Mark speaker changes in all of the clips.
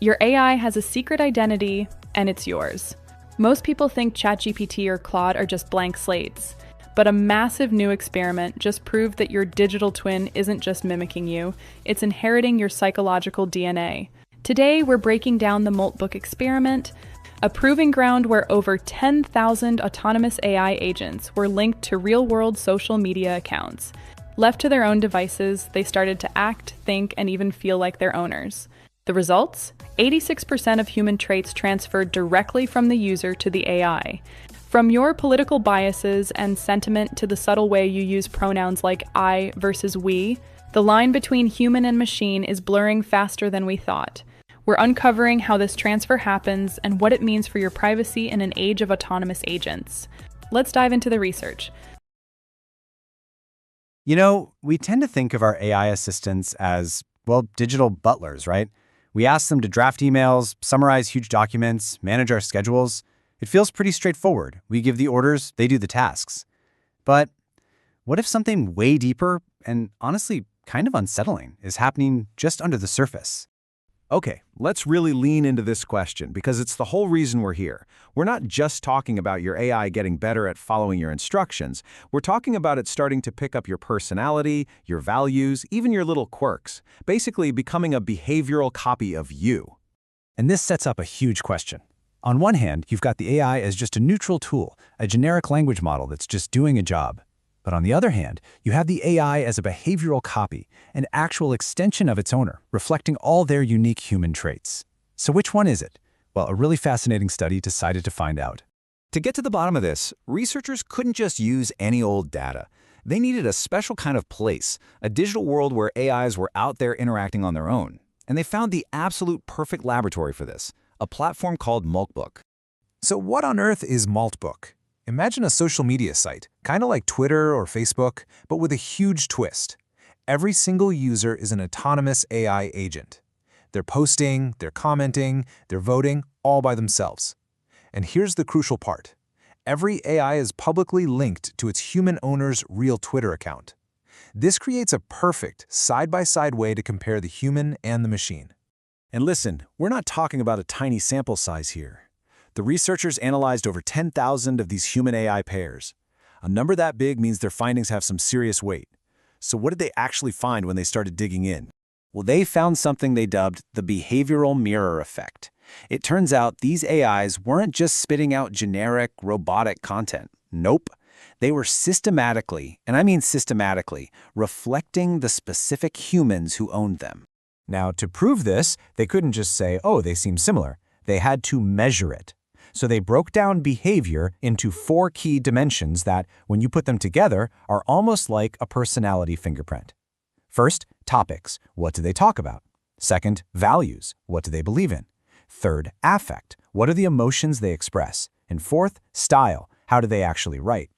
Speaker 1: Your AI has a secret identity, and it's yours. Most people think ChatGPT or Claude are just blank slates, but a massive new experiment just proved that your digital twin isn't just mimicking you, it's inheriting your psychological DNA. Today, we're breaking down the Moltbook experiment, a proving ground where over 10,000 autonomous AI agents were linked to real-world social media accounts. Left to their own devices, they started to act, think, and even feel like their owners. The results? 86% of human traits transferred directly from the user to the AI. From your political biases and sentiment to the subtle way you use pronouns like I versus we, the line between human and machine is blurring faster than we thought. We're uncovering how this transfer happens and what it means for your privacy in an age of autonomous agents. Let's dive into the research.
Speaker 2: You know, we tend to think of our AI assistants as, well, digital butlers, right? We ask them to draft emails, summarize huge documents, manage our schedules. It feels pretty straightforward. We give the orders, they do the tasks. But what if something way deeper and honestly kind of unsettling is happening just under the surface?
Speaker 3: Okay, let's really lean into this question because it's the whole reason we're here. We're not just talking about your AI getting better at following your instructions. We're talking about it starting to pick up your personality, your values, even your little quirks, basically becoming a behavioral copy of you.
Speaker 4: And this sets up a huge question. On one hand, you've got the AI as just a neutral tool, a generic language model that's just doing a job. But on the other hand, you have the AI as a behavioral copy, an actual extension of its owner, reflecting all their unique human traits. So which one is it? Well, a really fascinating study decided to find out.
Speaker 3: To get to the bottom of this, researchers couldn't just use any old data. They needed a special kind of place, a digital world where AIs were out there interacting on their own. And they found the absolute perfect laboratory for this, a platform called Moltbook.
Speaker 5: So what on earth is Moltbook? Imagine a social media site, kind of like Twitter or Facebook, but with a huge twist. Every single user is an autonomous AI agent. They're posting, they're commenting, they're voting, all by themselves. And here's the crucial part. Every AI is publicly linked to its human owner's real Twitter account. This creates a perfect side-by-side way to compare the human and the machine.
Speaker 3: And listen, we're not talking about a tiny sample size here. The researchers analyzed over 10,000 of these human AI pairs. A number that big means their findings have some serious weight. So what did they actually find when they started digging in? Well, they found something they dubbed the behavioral mirror effect. It turns out these AIs weren't just spitting out generic, robotic content. Nope. They were systematically, and I mean systematically, reflecting the specific humans who owned them.
Speaker 4: Now, to prove this, they couldn't just say, oh, they seem similar. They had to measure it. So they broke down behavior into 4 key dimensions that, when you put them together, are almost like a personality fingerprint. First, topics. What do they talk about? Second, values. What do they believe in? Third, affect. What are the emotions they express? And fourth, style. How do they actually write?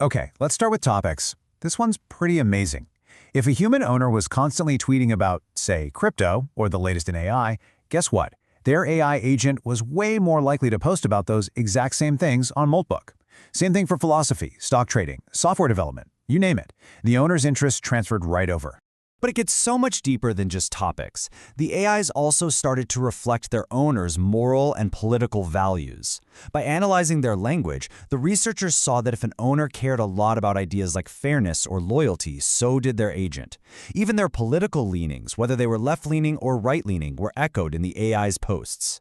Speaker 5: Okay, let's start with topics. This one's pretty amazing. If a human owner was constantly tweeting about, say, crypto or the latest in AI, guess what? Their AI agent was way more likely to post about those exact same things on Moltbook. Same thing for philosophy, stock trading, software development, you name it. The owner's interests transferred right over.
Speaker 6: But it gets so much deeper than just topics. The AIs also started to reflect their owners' moral and political values. By analyzing their language, the researchers saw that if an owner cared a lot about ideas like fairness or loyalty, so did their agent. Even their political leanings, whether they were left-leaning or right-leaning, were echoed in the AI's posts.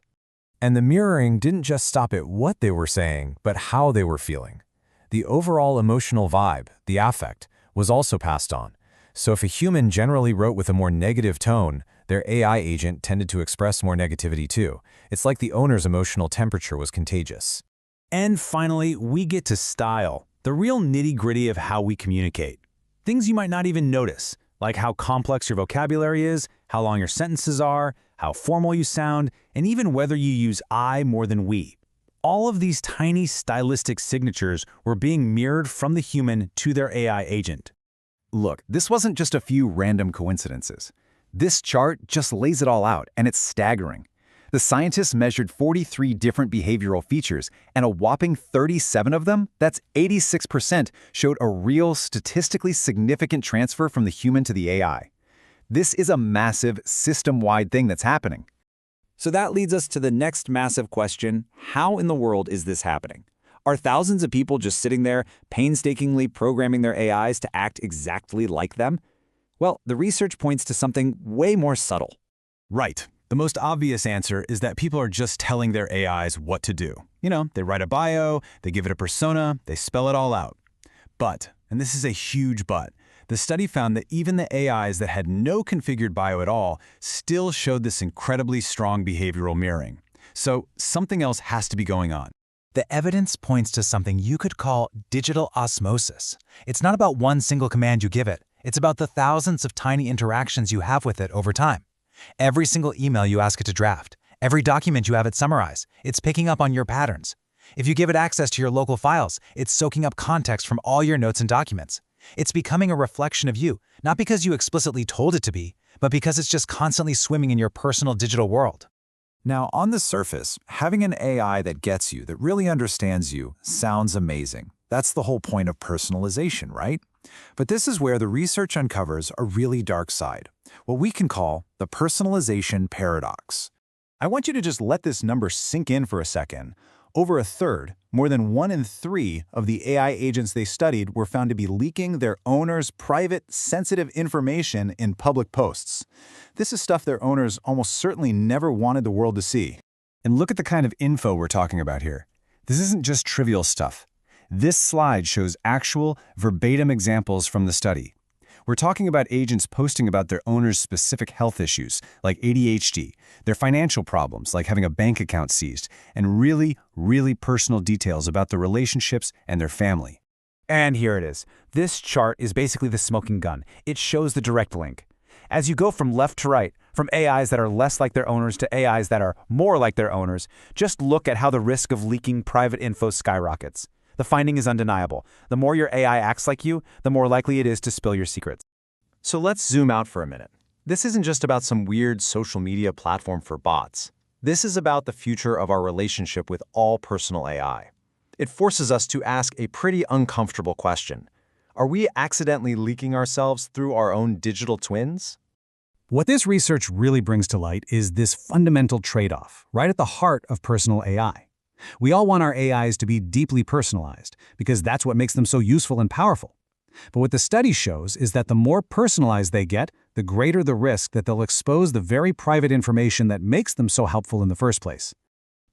Speaker 5: And the mirroring didn't just stop at what they were saying, but how they were feeling. The overall emotional vibe, the affect, was also passed on. So if a human generally wrote with a more negative tone, their AI agent tended to express more negativity too. It's like the owner's emotional temperature was contagious.
Speaker 6: And finally, we get to style, the real nitty-gritty of how we communicate. Things you might not even notice, like how complex your vocabulary is, how long your sentences are, how formal you sound, and even whether you use I more than we. All of these tiny stylistic signatures were being mirrored from the human to their AI agent.
Speaker 3: Look, this wasn't just a few random coincidences. This chart just lays it all out, and it's staggering. The scientists measured 43 different behavioral features, and a whopping 37 of them, that's 86%, showed a real statistically significant transfer from the human to the AI. This is a massive, system-wide thing that's happening. So that leads us to the next massive question: how in the world is this happening? Are thousands of people just sitting there painstakingly programming their AIs to act exactly like them? Well, the research points to something way more subtle.
Speaker 6: Right. The most obvious answer is that people are just telling their AIs what to do. They write a bio, they give it a persona, they spell it all out. But, and this is a huge but, the study found that even the AIs that had no configured bio at all still showed this incredibly strong behavioral mirroring. So something else has to be going on.
Speaker 5: The evidence points to something you could call digital osmosis. It's not about one single command you give it. It's about the thousands of tiny interactions you have with it over time. Every single email you ask it to draft, every document you have it summarize, it's picking up on your patterns. If you give it access to your local files, it's soaking up context from all your notes and documents. It's becoming a reflection of you, not because you explicitly told it to be, but because it's just constantly swimming in your personal digital world.
Speaker 3: Now, on the surface, having an AI that gets you, that really understands you, sounds amazing. That's the whole point of personalization, right? But this is where the research uncovers a really dark side, what we can call the personalization paradox.
Speaker 2: I want you to just let this number sink in for a second. Over a third, more than 1 in 3 of the AI agents they studied were found to be leaking their owners' private, sensitive information in public posts. This is stuff their owners almost certainly never wanted the world to see. And look at the kind of info we're talking about here. This isn't just trivial stuff. This slide shows actual, verbatim examples from the study. We're talking about agents posting about their owners' specific health issues, like ADHD, their financial problems, like having a bank account seized, and really, really personal details about their relationships and their family.
Speaker 3: And here it is. This chart is basically the smoking gun. It shows the direct link. As you go from left to right, from AIs that are less like their owners to AIs that are more like their owners, just look at how the risk of leaking private info skyrockets. The finding is undeniable. The more your AI acts like you, the more likely it is to spill your secrets.
Speaker 2: So let's zoom out for a minute. This isn't just about some weird social media platform for bots. This is about the future of our relationship with all personal AI. It forces us to ask a pretty uncomfortable question. Are we accidentally leaking ourselves through our own digital twins?
Speaker 6: What this research really brings to light is this fundamental trade-off, right at the heart of personal AI. We all want our AIs to be deeply personalized, because that's what makes them so useful and powerful. But what the study shows is that the more personalized they get, the greater the risk that they'll expose the very private information that makes them so helpful in the first place.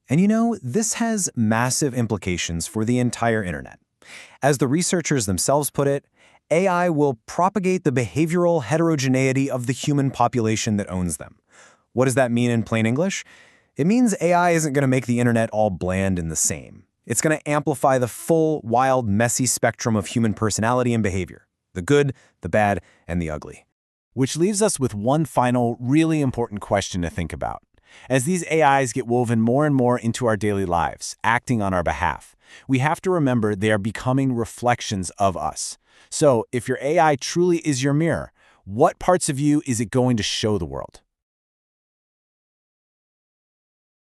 Speaker 2: And this has massive implications for the entire internet. As the researchers themselves put it, AI will propagate the behavioral heterogeneity of the human population that owns them. What does that mean in plain English? It means AI isn't going to make the internet all bland and the same. It's going to amplify the full, wild, messy spectrum of human personality and behavior, the good, the bad, and the ugly. Which leaves us with one final, really important question to think about. As these AIs get woven more and more into our daily lives, acting on our behalf, we have to remember they are becoming reflections of us. So, if your AI truly is your mirror, what parts of you is it going to show the world?